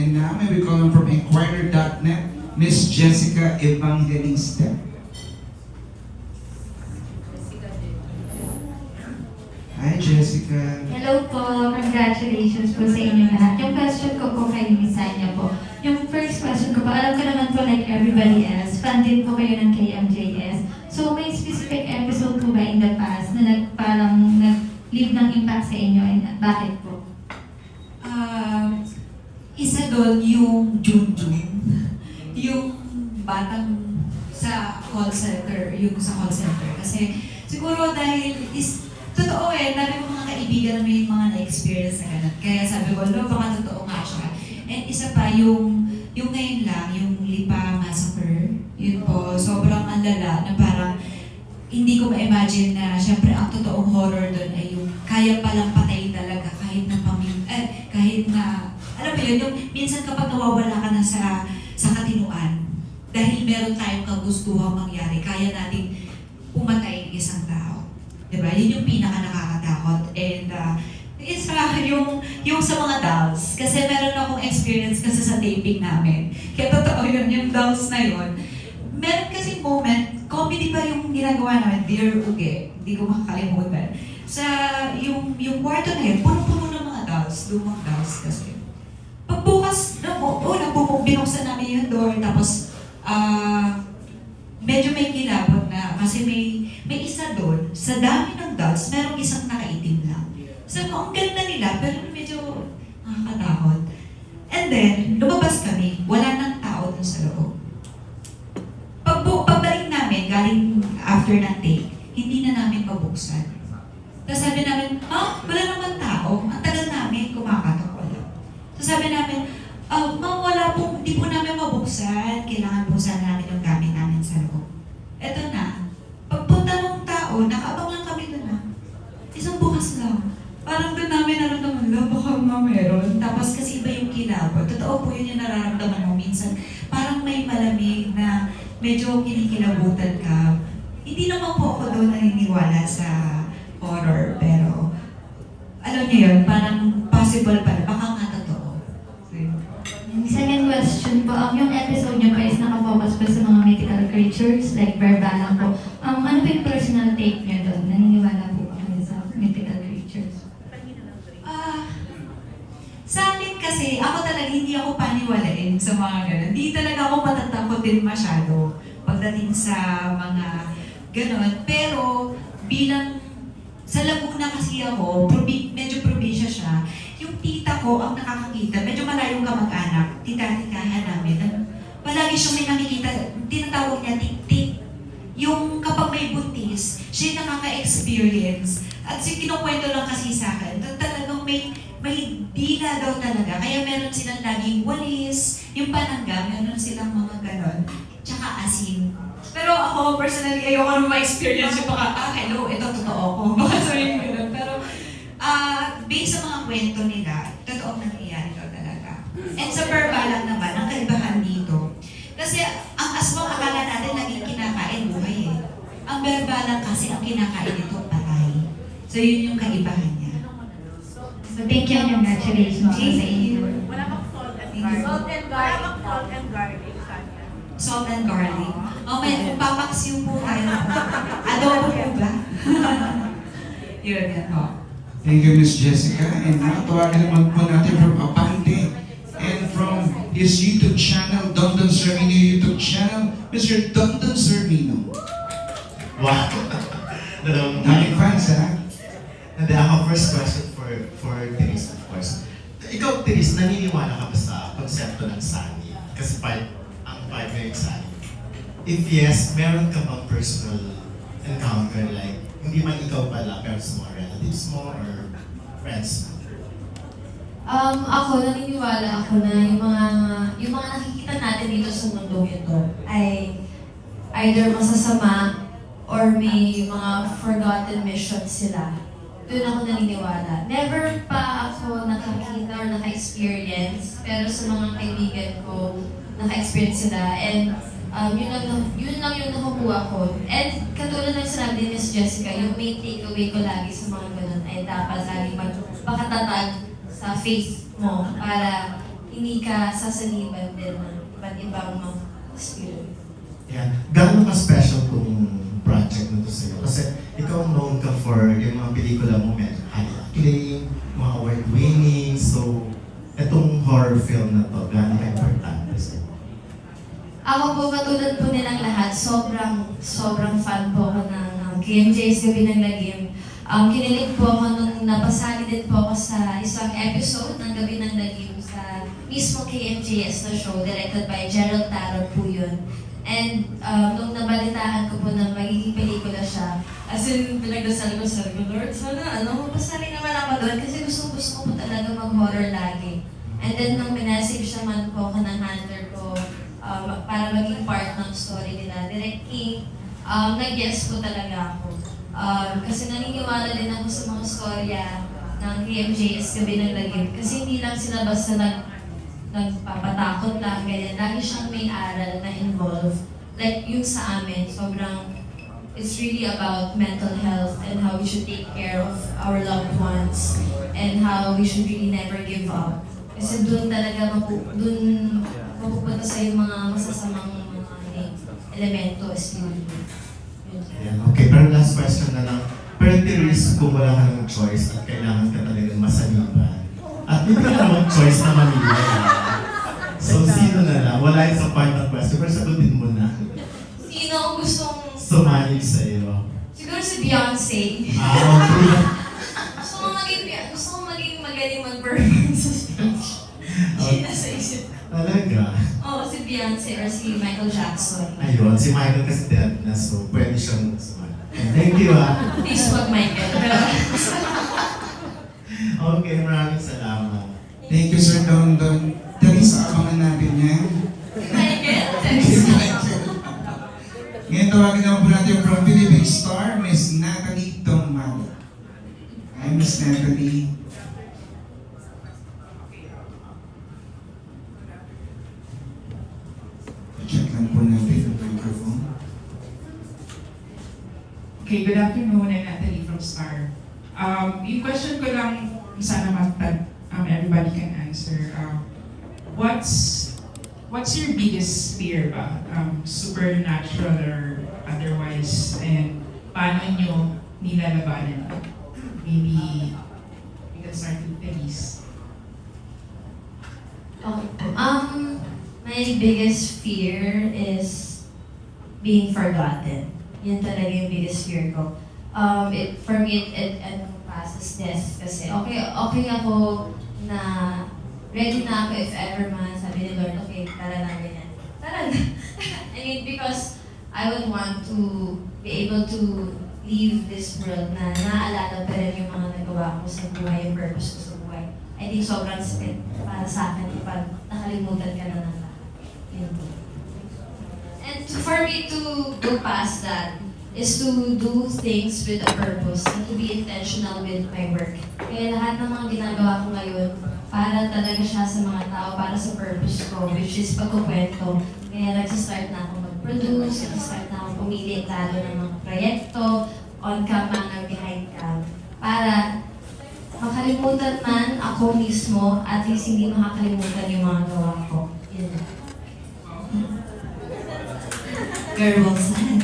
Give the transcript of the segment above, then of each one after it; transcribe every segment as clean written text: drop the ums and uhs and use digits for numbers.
natin na. May we call from Inquirer.net, Miss Jessica Evangelista. Hi, Jessica. Hello po, congratulations po sa inyo lahat. Yung question ko po kay Miss Anya po. Yung first question ko po, alam ko naman po like everybody else, fan din po kayo ng KMJS. So may specific episode po ba in the past na parang nag-leave ng impact sa inyo and bakit po? Isa doon yung Junjun, yung batang sa call center, Kasi siguro dahil totoo dami ko mga kaibigan na may mga na-experience na ganun. Kaya sabi ko, baka totoo nga siya. And isa pa, yung ngayon lang, yung Lipa Massacre, yun po, sobrang ang lala na parang hindi ko ma-imagine na syempre ang totoong horror doon ay yung kaya palang patay talaga kahit na, alam mo yun, yung minsan kapag nawawala ka na sa katinuan, dahil meron tayong kagustuhang mangyari, kaya nating pumatay ng isang tao. Diba? Yun yung pinaka-nakakatakot. And isa yung sa mga dolls. Kasi meron akong experience kasi sa taping namin. Kaya totoo yun, yung dolls na yun. Meron kasi moment, comedy pa yung ginagawa namin, Dear Uge. Hindi ko makakalimutan. Sa yung kwarto na yun, puno-puno ng mga dolls, lumang dolls kasi. Pagbukas, binuksan namin yung door, tapos medyo may kilabot na kasi may isa doon, sa dami ng dolls, merong isang nakaitim lang. So, ang ganda nila, pero medyo nakakatakot. And then, lumabas kami, wala nang tao doon sa loob. Pagbalik namin, galing after ng take, hindi na namin pabuksan. Tapos sabi namin, wala naman tao. Ang tagal namin, kumakatok wala. So sabi namin, wala po, hindi po namin mabuksan. Kailangan po sana namin yung gamit namin sa loob. Eto na, pagpunta ng tao, nakaabang lang kami doon na. Isang bukas lang. Parang doon namin naramdaman, baka meron. Tapos kasi iba yung kilabot. Totoo po yun yung nararamdaman mo minsan. Parang may malamig na medyo kinikilabutan ka. Hindi naman po ako doon naniniwala sa horror, pero alam niyo yun, parang possible pala, baka nga totoo. So, Yung second question po, yung episode niyo po is nakafocus po sa mga mythical creatures like Berbala po. Ano po yung personal take niyo doon? Naniniwala po ba kayo sa mythical creatures? Sa akin kasi, ako talaga hindi ako paniwalain sa mga ganun. Hindi talaga ako matatakotin masyado pagdating sa mga ganun. Pero bilang sa Laguna kasi ako, medyo probinsya siya, yung tita ko ang nakakakita, medyo malayong kamag-anak, tita-titahan namin. Palagi siyang may nakikita, tinatawag niya tik-tik. Yung kapag may buntis, siya nakaka-experience. At kinukwento lang kasi sa akin, talagang may dila daw talaga. Kaya meron silang laging walis, yung panangga, meron silang mga ganon. Tsaka asin. Pero ako, personally, ayoko naman ma-experience yung baka, hello, ito totoo ko. Baka sabihin ko nun. Pero, based sa mga kwento nila, totoong nangyayari daw talaga. And sa Berbala naman, ang kaibahan dito. Kasi, ang aswang akala natin naging kinakain buhay eh. Ang Berbala kasi ang kinakain nito patay. So, yun yung kaibahan niya. So thank you and congratulations po sa inyo. Wala bang salt and garlic? Salt and garlic. Wala bang salt and garlic, Sanya? Salt and garlic. May papaksiw po tayo. Adobo po ba? Yun yan po. Thank you, Miss Jessica. And now, tawagan naman po natin from Abante and from his YouTube channel, Dondon Sermino YouTube channel, Mr. Dondon Sermino. Wow! Daming fans, ha? Hindi, ako first question for Therese, of course. Ikaw, Therese, naniniwala ka ba sa konsepto ng Sani? Kasi ang part mo yung Sani. If yes, meron ka bang personal encounter, like, hindi man ikaw pala, pero sa mga relatives mo or friends mo? Ako, naniniwala ako na yung mga nakikita natin dito sa mundong ito ay either masasama or may mga forgotten missions sila. Doon ako naniniwala. Never pa ako nakakita or naka-experience, pero sa mga kaibigan ko, naka-experience sila. And yun lang yung nakukuha ko. And katulad ng sinabi ni Miss Jessica, yung main takeaway ko lagi sa mga ganun ay dapat lagi magpakatatag sa face mo para hindi ka sasaliban din ng iba't ibang mga experience. Yan. Gano'n ka special tong project na to sa'yo? Kasi ikaw known ka for yung mga pelikula mo medyo high acclaim, mga award-winning. So, itong horror film na to, gano'n ka importante sa'yo? Ako po, katulad po nilang lahat, sobrang fan po ako ng KMJ's Gabi ng Lagim. Kinilig po ako nung napasali din po ako sa isang episode ng Gabi ng Lagim sa mismo KMJS na show, directed by Gerald Taro po yun. And nung nabalitaan ko po na magiging pelikula siya, as in, pinagdasal ko sa Lord, sana mapasali naman ako doon kasi gusto ko po talaga mag-horror lagi. And then nung minessage naman po ako ng handler ko para maging part ng story nila, Direct King, nag-guess po talaga ako. Kasi naniniwala din ako sa mga storya ng KMJS Gabi ng Lagim. Kasi hindi lang sila basta nagpapatakot lang, ganyan. Lagi siyang may aral na involved. Like yung sa amin, it's really about mental health and how we should take care of our loved ones and how we should really never give up. Kasi doon talaga mapupunta sa yung mga masasamang mga elemento as yun. Ayan, okay, pero last question na lang. Pero Therese, kung wala ka ng choice at kailangan ka talagang masaniban, at hindi ka naman choice na manila. So, sino na lang? Wala yung sa part ng question, pero sagutin mo na. Sino ang gustong Sumalig sa iyo. siguro si Beyonce. Okay. Gusto ko maging magaling mag-perform sa stage. Siya nasa isip. Talaga? Oo, si Beyonce or si Michael Jackson. Ayun, si Michael kasi dead na, so pwede siyang sumalig. Thank you, ah. Please wag Michael. Okay, maraming salamat. Thank you, Sir Don Don. Teresa, abangan natin yan. Michael? Ngayon tawagin naman po natin from Philippine Star, Miss Natalie Tomado. Hi, Miss Natalie. Check lang po natin yung microphone. Okay, good afternoon, I'm Natalie from Star. Yung question ko lang, sana everybody can answer. What's your biggest fear ba? Supernatural or otherwise? And paano nyo nilalabanan? Maybe we can start with Therese. Okay. My biggest fear is being forgotten. Yun talaga yung biggest fear ko. For me, it encompasses death kasi okay ako na ready na ako if ever man sabi ni Lord, okay, tara na ganyan. Tara na. I mean, because I would want to be able to leave this world na naaalala pa rin yung mga nagawa ko sa buhay, yung purpose ko sa buhay. I think sobrang sakit para sa akin pag nakalimutan ka na ng lahat. Yun. And for me to go past that is to do things with a purpose and to be intentional with my work. Kaya lahat ng mga ginagawa ko ngayon, para talaga siya sa mga tao, para sa purpose ko, which is pagkukwento. Kaya nagsistart na ako mag-produce, nagsistart na ako pumili lalo ng mga proyekto, on-cam man or behind cam, para makalimutan man ako mismo, at least hindi makakalimutan yung mga gawa ko. Yun. Girl, saan?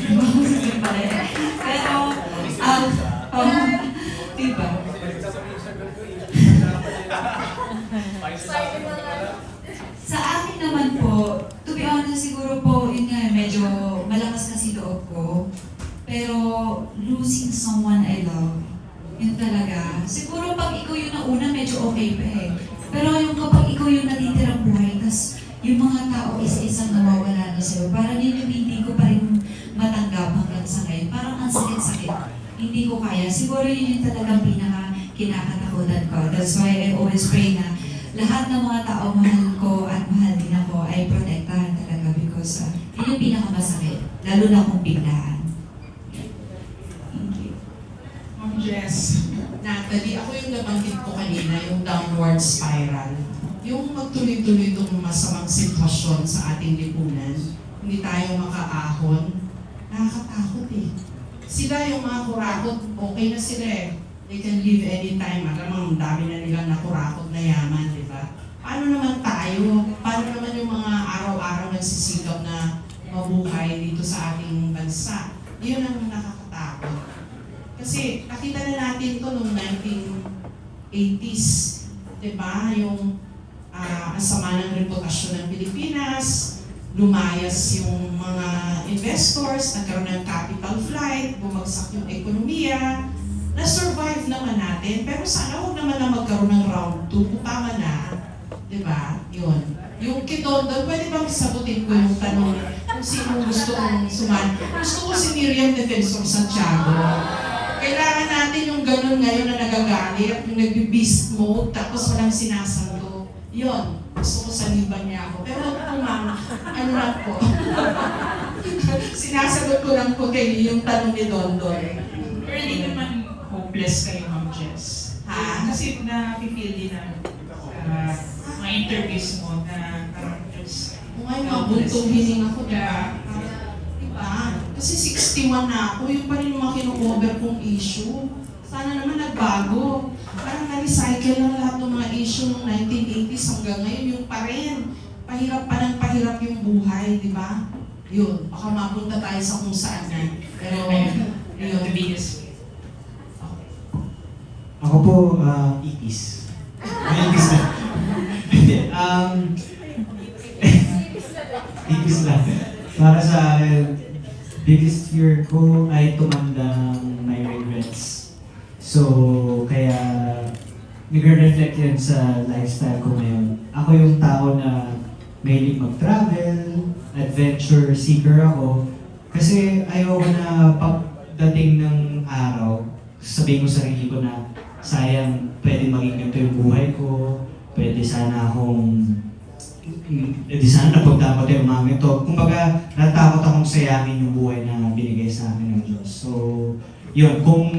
Pero, diba? Sa akin naman po, to be honest, siguro po, yun nga, medyo malakas kasi loob ko. Pero, losing someone I love, yun talaga. Siguro pag ikaw yung nauna, medyo okay pa eh. Pero yung kapag ikaw yung natitirang buhay, tas yung mga tao isa-isang nawawala na sa'yo, parang yun yung hindi ko pa rin matanggap hanggang sa ngayon. Parang ang sakit-sakit. Hindi ko kaya. Siguro yun yung talagang kinakatakutan ko. That's why I always pray na lahat ng mga tao mahal ko at mahal din ako ay protektahan talaga because yun yung pinakamasakit. Lalo na kung biglaan. Thank you. Jess. Natalie, ako yung nabanggit ko kanina, yung downward spiral. Yung magtuloy-tuloy itong masamang sitwasyon sa ating lipunan, hindi tayo makaahon, nakakatakot eh. Sila yung mga kurakot, okay na sila eh. They can live anytime. Alam mo, ang dami na nilang nakurakot na yaman, di ba? paano naman tayo? Paano naman yung mga araw-araw nagsisikap na mabuhay dito sa ating bansa? Yun ang nakakatakot. Kasi nakita na natin to noong 1980s, diba? Yung ang sama ng reputasyon ng Pilipinas, lumayas yung mga investors, nagkaroon ng capital flight, bumagsak yung ekonomiya, na-survive naman natin, pero sana huwag naman na magkaroon ng round 2, tama na, diba? Yun. Yung Kitondon, pwede bang sagutin ko yung tanong kung sino gusto kong suman? Gusto ko si Miriam Defensor Santiago. Kailangan natin yung ganun ngayon na nagagalit, yung nagbe-beast mode, tapos walang sinasagot. Yun, gusto ko saliban niya ako. Pero kung ano lang po, sinasagot ko lang po kayo yung tanong ni Dondon. Pero hindi naman hopeless kayo, Ma'am Jess. Ha? Kasi na-feel din na mga interviews mo na parang just Kung ngayon, mabuntong hining ako, diba? Diba? Kasi 61 na ako, yung pa rin yung mga kino-cover kong issue. Sana naman nagbago. Parang na-recycle lang lahat ng mga issue ng 1980s hanggang ngayon, yung pa rin. Pahirap pa ng pahirap yung buhay, di ba? Yun, baka mapunta tayo sa kung saan na. Pero, the yun. biggest Ako po, ipis. May ipis na. Hindi, ipis lang. Para sa akin, biggest fear ko ay tumanda ng my regrets. So, kaya nag-reflect yan sa lifestyle ko ngayon. Ako yung tao na mahilig mag-travel, adventure seeker ako. Kasi ayoko na pagdating ng araw, sabihin ko sa sarili ko na sayang, pwede maging ganito yung buhay ko, pwede sana akong di sana napagdapat yung mga ito. Kumbaga, natakot akong sayangin yung buhay na binigay sa akin ng Diyos. So, yun, kung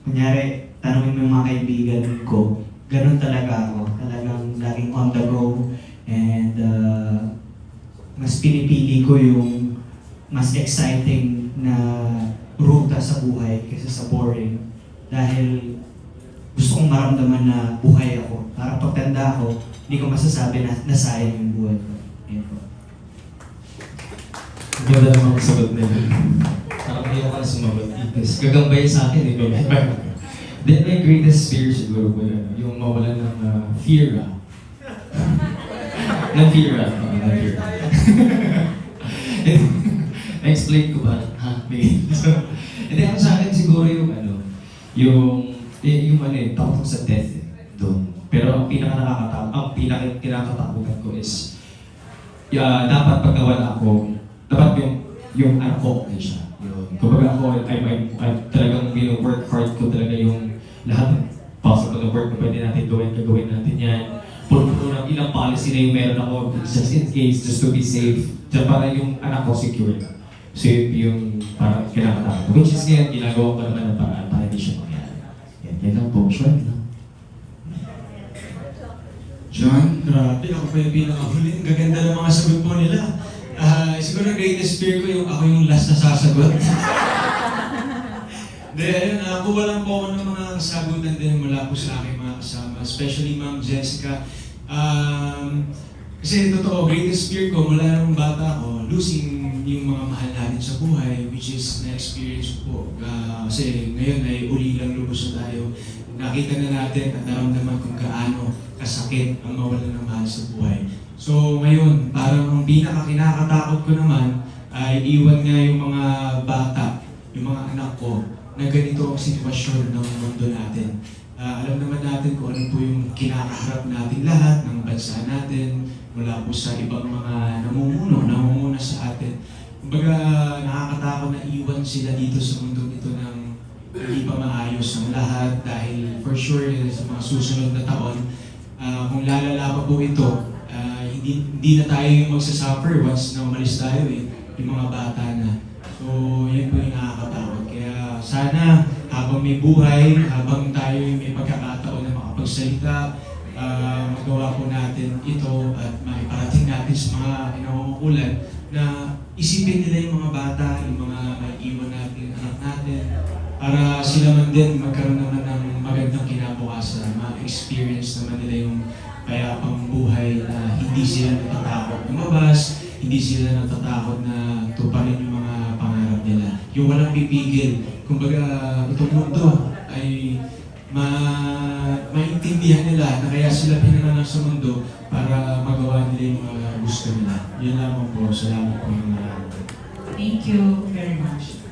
kunyari, tanongin mo yung mga kaibigan ko, ganun talaga ako. Talagang laging on the go. And mas pinipili ko yung mas exciting na ruta sa buhay kaysa sa boring. Dahil gusto kong maramdaman na buhay ako. Para pagtanda ako, hindi ko masasabi na nasayang yung buhay ko. Yan po. Ganda naman ang sagot nila. Parang hindi ako na sumagot. Ipis. Gagambayin sa akin, eh. Then my greatest fear siguro po yun. Yung mawalan ng fear. Ng fear. Ng fear. Na-explain ko ba? Ha? So, hindi ako sa akin siguro yung takot ko sa death doon. Pero ang pinaka-kinakatakutan ko is dapat pag nawala ako, dapat yung anak ko okay siya. Kumbaga ako, I talagang work hard ko talaga yung lahat possible na work na pwede natin gagawin natin yan. Puro ng ilang policy na yung meron ako, just in case, just to be safe, just para yung anak ko secure. So yung parang kinakatakot. Which is ngayon, ginagawa ko naman ng paraan para hindi siya mangyari. Yan lang po, short lang. John? Grabe, ako pa yung pinakahuli. Ang gaganda ng mga sagot mo nila. Siguro greatest fear ko yung ako yung last na sasagot. Then, kuha lang po ako ng mga sagutan din mula po sa aking mga kasama, especially Ma'am Jessica. Kasi totoo, greatest fear ko mula nung bata ko, losing yung mga mahal natin sa buhay, which is na-experience ko po. Kasi ngayon ay uli lang lubos na tayo. Nakita na natin at naramdaman kung gaano kasakit ang mawalan ng mahal sa buhay. So ngayon, parang ang pinaka-kinakatakot ko naman ay iwan nga yung mga bata, yung mga anak ko, na ganito ang sitwasyon ng mundo natin. Alam naman natin kung ano po yung kinakaharap natin lahat ng bansa natin, mula po sa ibang mga namumuna sa atin. Kumbaga, nakakatakot na iwan sila dito sa mundo ito ng hindi pa maayos ang lahat dahil for sure sa mga susunod na taon, kung lalala pa po ito, hindi na tayo yung magsasuffer once na umalis tayo yung mga bata na. So, yun po yung nakakatakot. Kaya sana habang may buhay, habang tayo may pagkakataon na makapagsalita, magawa po natin ito at maiparating natin sa mga kinaukulan na isipin nila yung mga bata, yung mga maiiwan natin, anak natin, para sila man din magkaroon naman ng magandang kinabukasan, ma-experience naman nila yung kaya sila natatakot lumabas, hindi sila natatakot na tuparin yung mga pangarap nila. Yung walang pipigil. Kumbaga, itong mundo ay maintindihan nila na kaya sila pinanganak sa mundo para magawa nila yung mga gusto nila. Yun lamang po. Salamat po. Thank you very much.